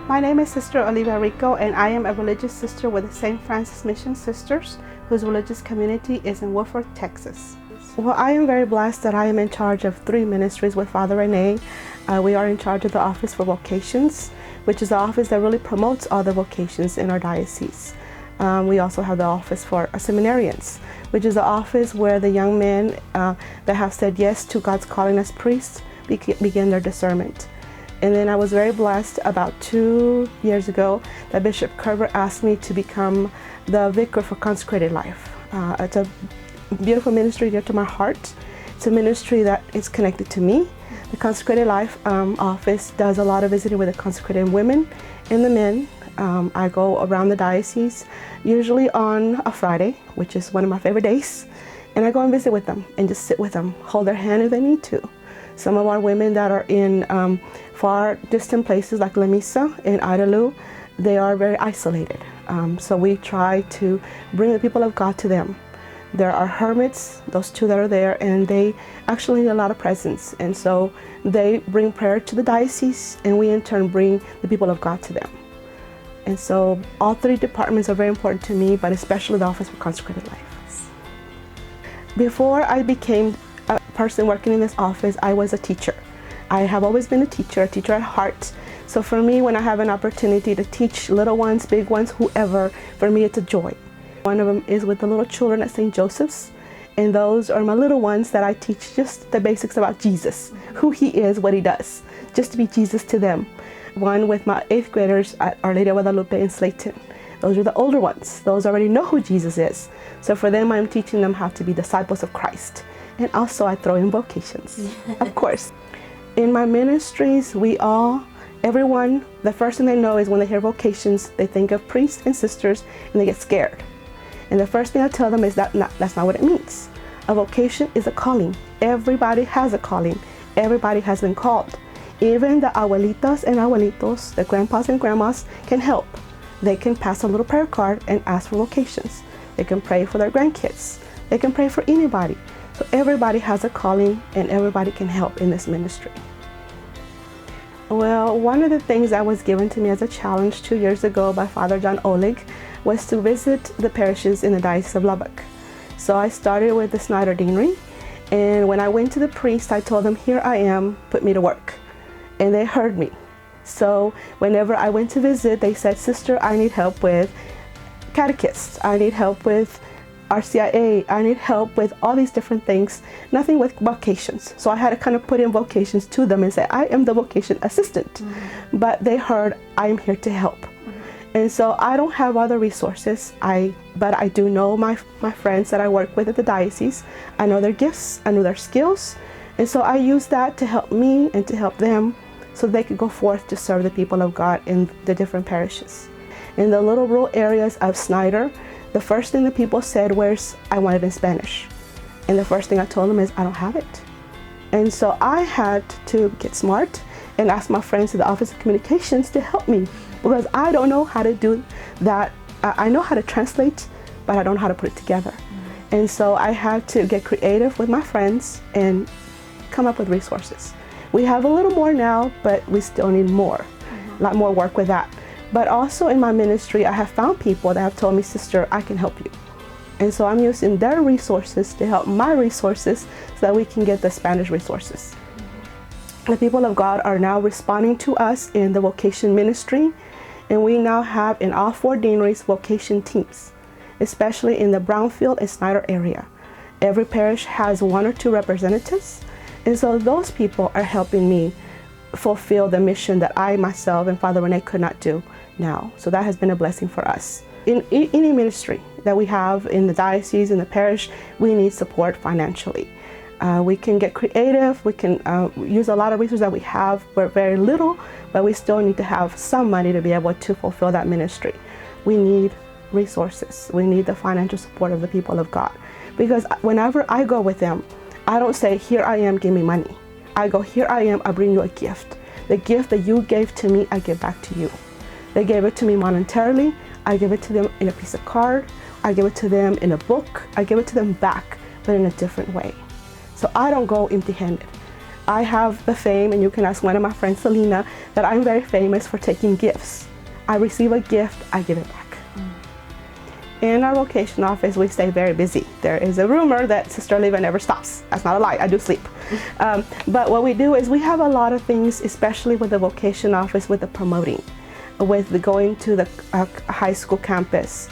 My name is Sister Olivia Rico, and I am a religious sister with the St. Francis Mission Sisters, whose religious community is in Woodford, Texas. Well, I am very blessed that I am in charge of 3 ministries with Father Rene. We are in charge of the Office for Vocations, which is the office that really promotes all the vocations in our diocese. We also have the Office for Seminarians, which is the office where the young men that have said yes to God's calling as priests begin their discernment. And then I was very blessed about 2 years ago that Bishop Kerber asked me to become the vicar for Consecrated Life. It's a beautiful ministry dear to my heart. It's a ministry that is connected to me. The Consecrated Life office does a lot of visiting with the consecrated women and the men. I go around the diocese, usually on a Friday, which is one of my favorite days, and I go and visit with them and just sit with them, hold their hand if they need to. Some of our women that are in far distant places like La Misa and Idalou, they are very isolated. So we try to bring the people of God to them. There are hermits, those 2 that are there, and they actually need a lot of presence. And so they bring prayer to the diocese, and we in turn bring the people of God to them. And so all 3 departments are very important to me, but especially the Office for Consecrated Life. Before I became a person working in this office, I was a teacher. I have always been a teacher at heart. So for me, when I have an opportunity to teach little ones, big ones, whoever, for me it's a joy. One of them is with the little children at St. Joseph's, and those are my little ones that I teach just the basics about Jesus, who he is, what he does, just to be Jesus to them. One with my 8th graders at Our Lady of Guadalupe in Slayton. Those are the older ones. Those already know who Jesus is. So for them, I'm teaching them how to be disciples of Christ. And also I throw in vocations, of course. In my ministries, everyone, the first thing they know is when they hear vocations, they think of priests and sisters and they get scared. And the first thing I tell them is that's not what it means. A vocation is a calling. Everybody has a calling. Everybody has been called. Even the abuelitas and abuelitos, the grandpas and grandmas can help. They can pass a little prayer card and ask for vocations. They can pray for their grandkids. They can pray for anybody. So everybody has a calling and everybody can help in this ministry. Well, one of the things that was given to me as a challenge 2 years ago by Father John Oleg was to visit the parishes in the Diocese of Lubbock. So I started with the Snyder Deanery, and when I went to the priest, I told them, here I am, put me to work. And they heard me. So whenever I went to visit, they said, Sister, I need help with catechists. I need help with RCIA. I need help with all these different things, nothing with vocations. So I had to kind of put in vocations to them and say, I am the vocation assistant. Mm-hmm. But they heard, I am here to help. Mm-hmm. And so I don't have other resources, but I do know my friends that I work with at the diocese. I know their gifts, I know their skills. And so I use that to help me and to help them so they could go forth to serve the people of God in the different parishes. In the little rural areas of Snyder, the first thing the people said was, I want it in Spanish. And the first thing I told them is, I don't have it. And so I had to get smart and ask my friends at the Office of Communications to help me, because I don't know how to do that. I know how to translate, but I don't know how to put it together. Mm-hmm. And so I had to get creative with my friends and come up with resources. We have a little more now, but we still need more, a lot more work with that. But also in my ministry, I have found people that have told me, Sister, I can help you. And so I'm using their resources to help my resources so that we can get the Spanish resources. The people of God are now responding to us in the vocation ministry, and we now have in all 4 deaneries vocation teams, especially in the Brownfield and Snyder area. Every parish has 1 or 2 representatives, and so those people are helping me fulfill the mission that I myself and Father Rene could not do now. So that has been a blessing for us. In any ministry that we have in the diocese, in the parish, we need support financially. We can get creative, we can use a lot of resources that we have, but very little, but we still need to have some money to be able to fulfill that ministry. We need resources. We need the financial support of the people of God. Because whenever I go with them, I don't say, here I am, give me money. I go, here I am, I bring you a gift. The gift that you gave to me, I give back to you. They gave it to me monetarily. I give it to them in a piece of card. I give it to them in a book. I give it to them back, but in a different way. So I don't go empty-handed. I have the fame, and you can ask one of my friends, Selena, that I'm very famous for taking gifts. I receive a gift, I give it back. In our vocation office, we stay very busy. There is a rumor that Sister Oliva never stops. That's not a lie, I do sleep. But what we do is we have a lot of things, especially with the vocation office, with the promoting, with the going to the high school campus,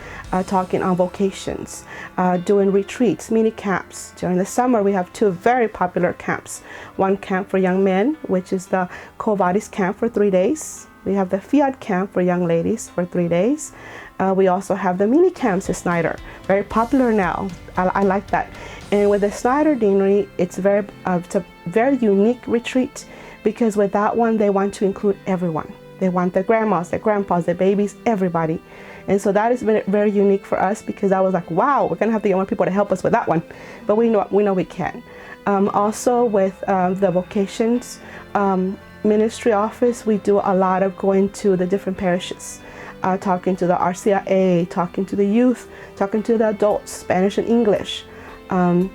talking on vocations, doing retreats, mini camps. During the summer, we have 2 very popular camps. One camp for young men, which is the Covadis camp for 3 days. We have the Fiat camp for young ladies for 3 days. We also have the mini camps at Snyder, very popular now. I like that. And with the Snyder Deanery, it's a very unique retreat, because with that one, they want to include everyone. They want the grandmas, the grandpas, the babies, everybody. And so that has been very unique for us, because I was like, wow, we're gonna have to get more people to help us with that one. But we know we can. Also with the Vocations ministry office, we do a lot of going to the different parishes, talking to the RCIA, talking to the youth, talking to the adults, Spanish and English, and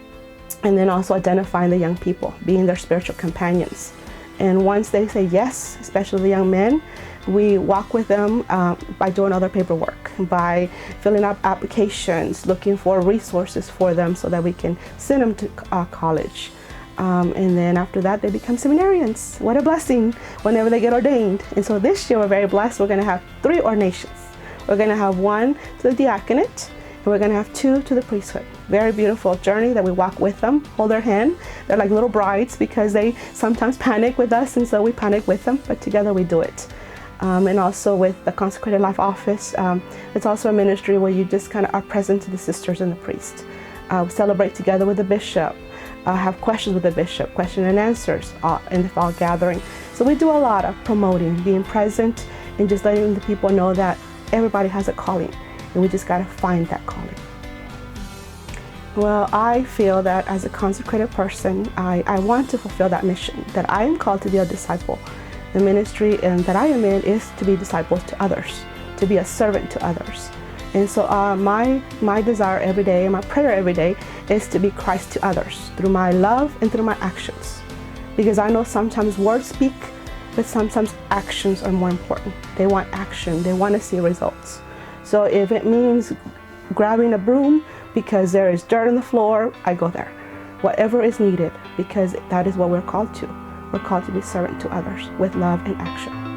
then also identifying the young people, being their spiritual companions. And once they say yes, especially the young men, we walk with them by doing other paperwork, by filling out applications, looking for resources for them so that we can send them to college. And then after that, they become seminarians. What a blessing whenever they get ordained. And so this year, we're very blessed. We're going to have 3 ordinations. We're going to have 1 to the diaconate, and we're going to have 2 to the priesthood. Very beautiful journey that we walk with them, hold their hand. They're like little brides, because they sometimes panic with us, and so we panic with them, but together we do it. And also with the Consecrated Life Office, it's also a ministry where you just kind of are present to the sisters and the priest. We celebrate together with the bishop, have questions with the bishop, question and answers in the fall gathering. So we do a lot of promoting, being present, and just letting the people know that everybody has a calling, and we just got to find that calling. Well, I feel that as a consecrated person, I want to fulfill that mission, that I am called to be a disciple. The ministry that I am in is to be disciples to others, to be a servant to others. And so my desire every day, and my prayer every day, is to be Christ to others through my love and through my actions. Because I know sometimes words speak, but sometimes actions are more important. They want action, they want to see results. So if it means grabbing a broom because there is dirt on the floor, I go there. Whatever is needed, because that is what we're called to. We're called to be servant to others with love and action.